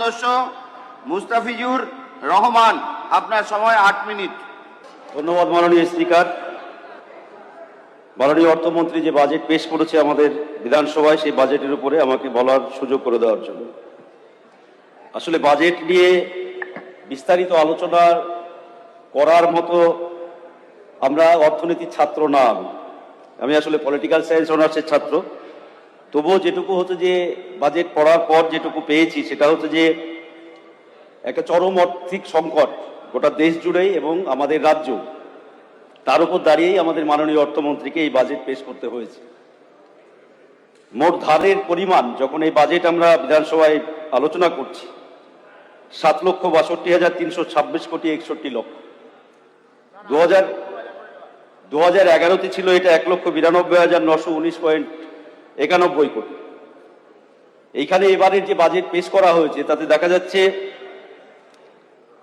সদস্য মুস্তাফিজুর রহমান, আপনার সময় 8 মিনিট। ধন্যবাদ মাননীয় স্পিকার। মাননীয় অর্থমন্ত্রী যে বাজেট পেশ করেছে আমাদের বিধানসভায়, সেই বাজেটের উপরে আমাকে বলার সুযোগ করে দেওয়ার জন্য। আসলে বাজেট নিয়ে বিস্তারিত আলোচনা করার মতো আমরা অর্থনীতির ছাত্র না। আমি আসলে পলিটিক্যাল সায়েন্স অনার্সের ছাত্র। তবুও যেটুকু হচ্ছে যে বাজেট পড়ার পর যেটুকু পেয়েছি সেটা হচ্ছে যে একটা চরম আর্থিক সংকট গোটা দেশ জুড়েই এবং আমাদের রাজ্য, তার উপর দাঁড়িয়েই আমাদের মাননীয় অর্থমন্ত্রীকে এই বাজেট পেশ করতে হয়েছে। মোট ধারের পরিমাণ যখন এই বাজেট আমরা বিধানসভায় আলোচনা করছি 7,62,326 কোটি 61 লক্ষ। 2011-তে ছিল এটা 1,92,919.91 কোটি। এইখানে এবারের যে বাজেট পেশ করা হয়েছে তাতে দেখা যাচ্ছে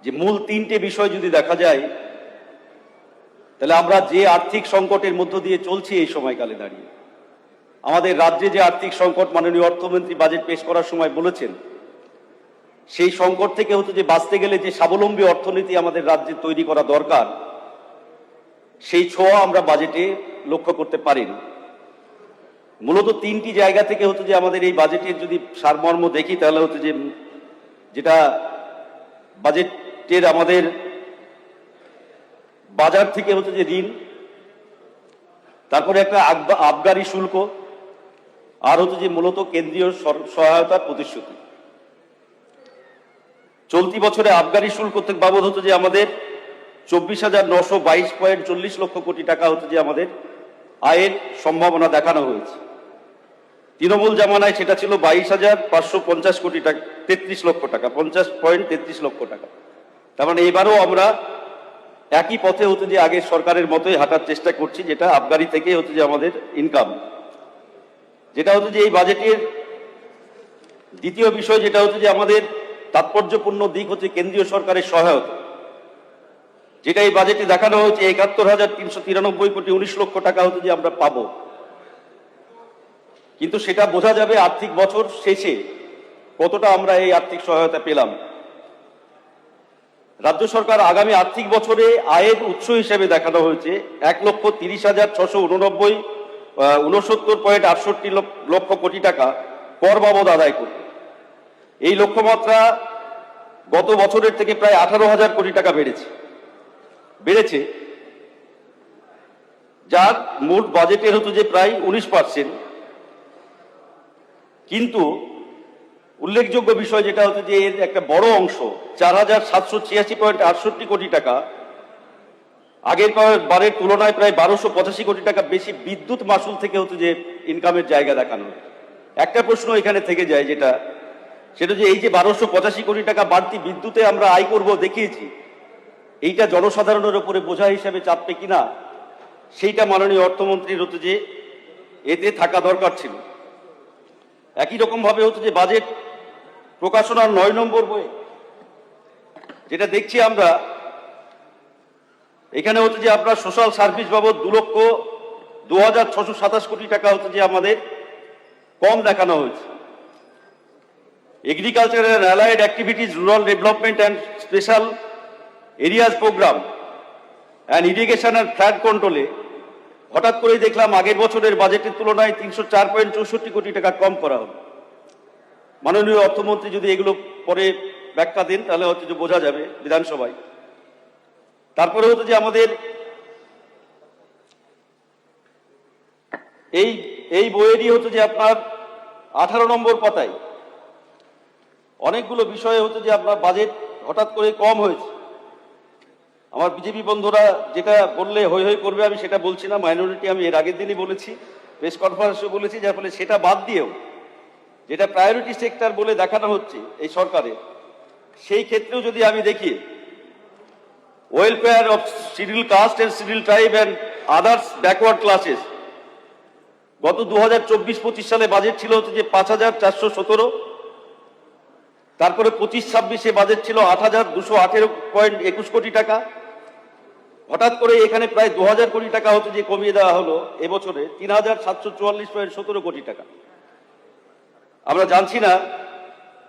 যে মূল তিনটে বিষয় যদি দেখা যায়, তাহলে আমরা যে আর্থিক সংকটের মধ্য দিয়ে চলছি এই সময়কালে দাঁড়িয়ে, আমাদের রাজ্যে যে আর্থিক সংকট মাননীয় অর্থমন্ত্রী বাজেট পেশ করার সময় বলেছেন, সেই সংকট থেকে হচ্ছে যে বাঁচতে গেলে যে স্বাবলম্বী অর্থনীতি আমাদের রাজ্যে তৈরি করা দরকার, সেই ছোঁয়া আমরা বাজেটে লক্ষ্য করতে পারিনি। মূলত তিনটি জায়গা থেকে হচ্ছে যে আমাদের এই বাজেটের যদি সারমর্ম দেখি, তাহলে হচ্ছে যে যেটা বাজেটের আমাদের বাজার থেকে হচ্ছে যে ঋণ, তারপরে একটা আবগারি শুল্ক, আর হচ্ছে যে মূলত কেন্দ্রীয় সহায়তার প্রতিশ্রুতি। চলতি বছরে আবগারি শুল্ক বাবদ হচ্ছে যে আমাদের 24,922.40 লক্ষ কোটি টাকা হচ্ছে যে আমাদের আয়ের সম্ভাবনা দেখানো হয়েছে। তৃণমূল জামানায় সেটা ছিল 22,550 কোটি টাকা, 33 লক্ষ টাকা, 50.33 লক্ষ টাকা। তার মানে এবারও আমরা একই পথে হচ্ছে যে আগের সরকারের মতোই হাঁটার চেষ্টা করছি, যেটা আবগারি থেকে হচ্ছে যে আমাদের ইনকাম। যেটা হচ্ছে যে এই বাজেটের দ্বিতীয় বিষয়, যেটা হচ্ছে যে আমাদের তাৎপর্যপূর্ণ দিক হচ্ছে কেন্দ্রীয় সরকারের সহায়তা, যেটা এই বাজেটে দেখানো হয়েছে 71,393 কোটি 19 লক্ষ টাকা হচ্ছে যে আমরা পাবো। কিন্তু সেটা বোঝা যাবে আর্থিক বছর শেষে কতটা আমরা এই আর্থিক সহায়তা পেলাম। রাজ্য সরকার আগামী আর্থিক বছরে আয়ের উৎস হিসেবে দেখানো হয়েছে 1,30,689.68 লক্ষ কোটি টাকা কর বাবদ আদায় করবে। এই লক্ষ্যমাত্রা গত বছরের থেকে প্রায় 18,000 কোটি টাকা বেড়েছে, যার মোট বাজেটের হতো যে প্রায় 19%। কিন্তু উল্লেখযোগ্য বিষয় যেটা হচ্ছে যে এর একটা বড় অংশ 4,786.68 কোটি টাকা আগের বারের তুলনায় প্রায় 1,285 কোটি টাকা বেশি বিদ্যুৎ মাসুল থেকে হচ্ছে যে ইনকামের জায়গা দেখানো। একটা প্রশ্ন এখানে থেকে যায়, সেটা যে এই যে 1,285 কোটি টাকা বাড়তি বিদ্যুতে আমরা আয় করব দেখিয়েছি, এইটা জনসাধারণের উপরে বোঝা হিসেবে চাপবে কিনা, সেইটা মাননীয় অর্থমন্ত্রীর হচ্ছে যে এতে থাকা দরকার ছিল। একই রকম ভাবে হচ্ছে যে বাজেট প্রকাশনার 9 নম্বর বইয়ে যেটা দেখছি আমরা, এখানে হচ্ছে যে আপনার সোশ্যাল সার্ভিস বাবদ 2,02,627 কোটি টাকা হচ্ছে যে আমাদের কম দেখানো হয়েছে। Agriculture and allied activities, rural development and special areas programme and irrigation and flood কন্ট্রোলে হঠাৎ করেই দেখলাম আগের বছরের বাজেটের তুলনায় 304.64 কোটি টাকা কম করা হলো। মাননীয় অর্থমন্ত্রী যদি এগুলো পরে ব্যাখ্যা দেন, তাহলে হচ্ছে যে বোঝা যাবে বিধানসভায়। তারপরে হচ্ছে যে আমাদের এই বইয়েরই হচ্ছে যে আপনার 18 নম্বর পাতায় অনেকগুলো বিষয়ে হচ্ছে যে আপনার বাজেট হঠাৎ করে কম হয়েছে। আমার বিজেপি বন্ধুরা যেটা বললে হই হই করবে, আমি সেটা বলছি না। মাইনরিটি আমি এর আগের দিনই বলেছি, প্রেস কনফারেন্সে বলেছি, যার ফলে সেটা বাদ দিয়েও যেটা প্রায়োরিটি সেক্টর বলে দেখানো হচ্ছে এই সরকারের, সেই ক্ষেত্রেও যদি আমি দেখি, welfare of schedule caste and schedule tribe and others backward classes, গত 2024-25 সালে বাজেট ছিল হচ্ছে যে 5,417। তারপরে 25-26-এ বাজেট ছিল 8,218.21 কোটি টাকা। হঠাৎ করে এখানে প্রায় 2,000 কোটি টাকা হচ্ছে যে কমিয়ে দেওয়া হলো এবছরে 3,744.17 কোটি টাকা। আমরা জানছি না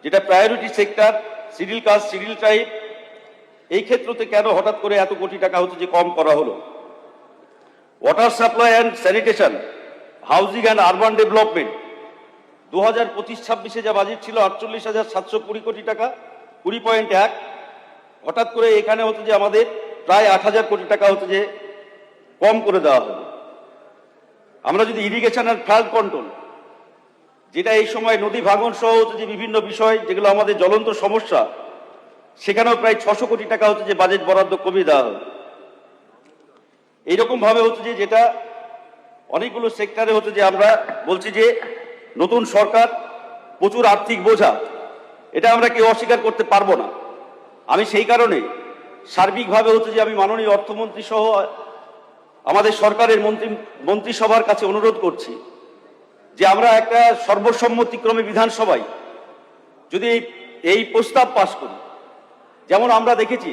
যেটা priority sector, schedule caste, schedule tribe, এই ক্ষেত্রতে কেন হঠাৎ করে এত কোটি টাকা হচ্ছে যে কম করা হলো? Water supply and sanitation, housing and urban development 2025-26 যা বাজেট ছিল 48,720 কোটি টাকা, 20.1, হঠাৎ করে এখানে হচ্ছে যে আমাদের প্রায় 8,000 কোটি টাকা হচ্ছে যে কম করে দেওয়া হলো। আমরা যদি ইরিগেশন অ্যান্ড ফ্লাড কন্ট্রোল, যেটা এই সময় নদী ভাঙন সহ হচ্ছে যে বিভিন্ন বিষয় যেগুলো আমাদের জ্বলন্ত সমস্যা, সেখানেও প্রায় 600 কোটি টাকা হচ্ছে যে বাজেট বরাদ্দ কমিয়ে দেওয়া হলো। এইরকম ভাবে হচ্ছে যে যেটা অনেকগুলো সেক্টরে হচ্ছে যে আমরা বলছি যে নতুন সরকার প্রচুর আর্থিক বোঝা, এটা আমরা কেউ অস্বীকার করতে পারবো না। আমি সেই কারণে সার্বিকভাবে হচ্ছে যে আমি মাননীয় অর্থমন্ত্রী সহ আমাদের সরকারের মন্ত্রিসভার কাছে অনুরোধ করছি যে আমরা একটা সর্বসম্মতিক্রমে বিধানসভায় যদি এই প্রস্তাব পাশ করি, যেমন আমরা দেখেছি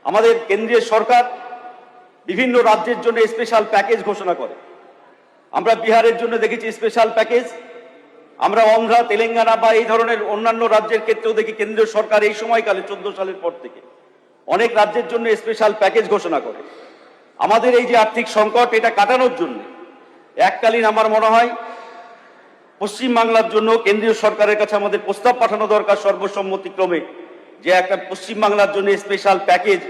আমাদের কেন্দ্রীয় সরকার বিভিন্ন রাজ্যের জন্য স্পেশাল প্যাকেজ ঘোষণা করে। আমরা বিহারের জন্য দেখেছি স্পেশাল প্যাকেজ, আমরা অন্ধ্রা, তেলেঙ্গানা বা এই ধরনের অন্যান্য রাজ্যের ক্ষেত্রেও দেখি কেন্দ্রীয় সরকার এই সময়কালে 14 সালের পর থেকে অনেক রাজ্যের জন্য স্পেশাল প্যাকেজ ঘোষণা করে। আমাদের এই যে আর্থিক সংকট, এটা কাটানোর জন্য এককালীন আমার মনে হয় পশ্চিমবাংলার জন্য কেন্দ্রীয় সরকারের কাছে আমাদের প্রস্তাব পাঠানো দরকার সর্বসম্মতিক্রমে, যে একটা পশ্চিমবাংলার জন্য স্পেশাল প্যাকেজ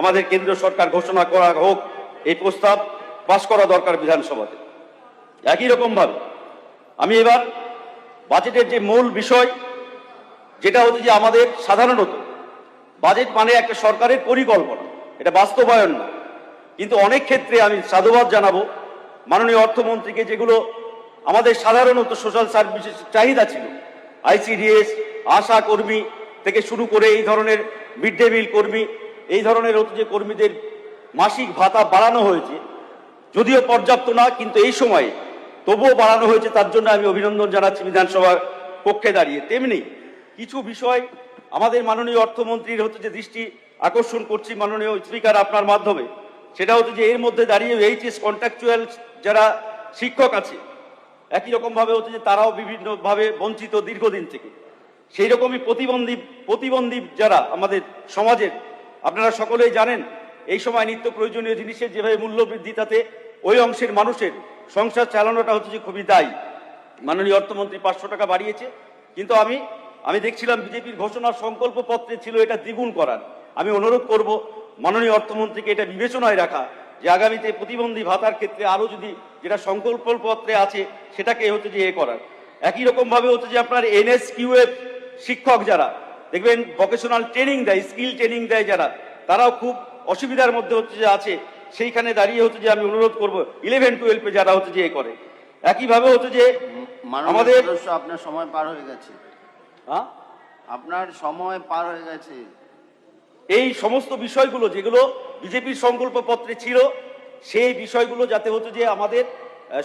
আমাদের কেন্দ্রীয় সরকার ঘোষণা করা হোক, এই প্রস্তাব পাস করা দরকার বিধানসভাতে। একই রকম ভাবে আমি এবার বাজেটের যে মূল বিষয়, যেটা হচ্ছে যে আমাদের সাধারণত বাজেট মানে একটা সরকারের পরিকল্পনা, এটা বাস্তবায়ন না। কিন্তু অনেক ক্ষেত্রে আমি সাধুবাদ জানাবো মাননীয় অর্থমন্ত্রীকে, যেগুলো আমাদের সাধারণত সোশ্যাল সার্ভিসের চাহিদা ছিল, আইসিডিএস, আশা কর্মী থেকে শুরু করে এই ধরনের মিড ডে মিল কর্মী, এই ধরনের হচ্ছে যে কর্মীদের মাসিক ভাতা বাড়ানো হয়েছে, যদিও পর্যাপ্ত না, কিন্তু এই সময়ে তবুও বাড়ানো হয়েছে, তার জন্য আমি অভিনন্দন জানাচ্ছি বিধানসভার পক্ষে দাঁড়িয়ে। তেমনি কিছু বিষয় আমাদের মাননীয় অর্থমন্ত্রীর হচ্ছে যে দৃষ্টি আকর্ষণ করছি মাননীয় স্পিকার আপনার মাধ্যমে, সেটা হচ্ছে যে এর মধ্যে দাঁড়িয়ে এইচএস কন্ট্রাকচুয়াল যারা শিক্ষক আছে, একই রকম ভাবে হচ্ছে যে তারাও বিভিন্নভাবে বঞ্চিত দীর্ঘদিন থেকে। সেই রকমই প্রতিবন্ধী যারা আমাদের সমাজের, আপনারা সকলেই জানেন এই সময় নিত্য প্রয়োজনীয় জিনিসের যেভাবে মূল্য বৃদ্ধি, তাতে ওই অংশের মানুষের সংসার চালানোটা হচ্ছে যে খুবই দায়ী। মাননীয় অর্থমন্ত্রী 500 টাকা বাড়িয়েছে, কিন্তু আমি দেখছিলাম বিজেপির ঘোষণার সংকল্প পত্রে ছিল এটা দ্বিগুণ করার। আমি অনুরোধ করব মাননীয় অর্থমন্ত্রীকে এটা বিবেচনায় রাখা, যে আগামীতে প্রতিবন্ধী ভাতার ক্ষেত্রে আরো যদি যেটা সংকল্প পত্রে আছে সেটাকে হচ্ছে যে করার। একই রকম ভাবে হচ্ছে যে আপনার NSQF শিক্ষক যারা দেখবেন ভোকেশনাল ট্রেনিং দেয়, স্কিল ট্রেনিং দেয় যারা, তারাও খুব অসুবিধার মধ্যে হচ্ছে যে আছে। সেইখানে দাঁড়িয়ে হচ্ছে যে আমি অনুরোধ করব 11-12 যারা হচ্ছে যে করে। একইভাবে হচ্ছে যে আমাদের আপনার সময় পার হয়ে গেছে, আপনার সময় পার হয়ে গেছে। এই সমস্ত বিষয়গুলো যেগুলো বিজেপির সংকল্প পত্রে ছিল, সেই বিষয়গুলো যাতে হচ্ছে যে আমাদের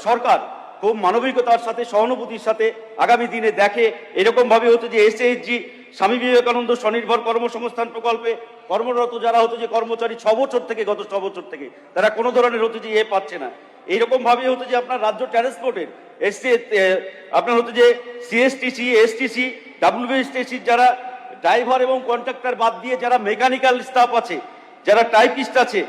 সরকার খুব মানবিকতার সাথে, সহানুভূতির সাথে আগামী দিনে দেখে, এরকম ভাবে হচ্ছে যে SHG স্বামী বিবেকানন্দ স্বনির্ভর কর্মসংস্থান প্রকল্পে কর্মরত যারা হচ্ছে যে কর্মচারী 6 বছর থেকে, গত 6 বছর থেকে তারা কোনো ধরনের হচ্ছে যে পাচ্ছে না। এইরকম ভাবে হচ্ছে যে আপনার রাজ্য ট্রান্সপোর্টের আপনার হচ্ছে যে CSTC, STC, WSTC যারা ড্রাইভার এবং কন্ট্রাক্টর বাদ দিয়ে যারা মেকানিক্যাল স্টাফ আছে, যারা টাইপিস্ট আছে,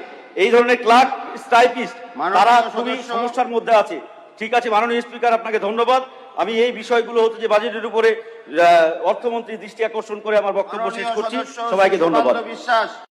এই ধরনের ক্লার্ক, টাইপিস্ট, তারা খুবই সমস্যার মধ্যে আছে। ঠিক আছে মাননীয় স্পিকার, আপনাকে ধন্যবাদ। আমি এই বিষয়গুলো হচ্ছে যে বাজেটের উপরে অর্থমন্ত্রী দৃষ্টি আকর্ষণ করে আমার বক্তব্য শেষ করছি। সবাইকে ধন্যবাদ।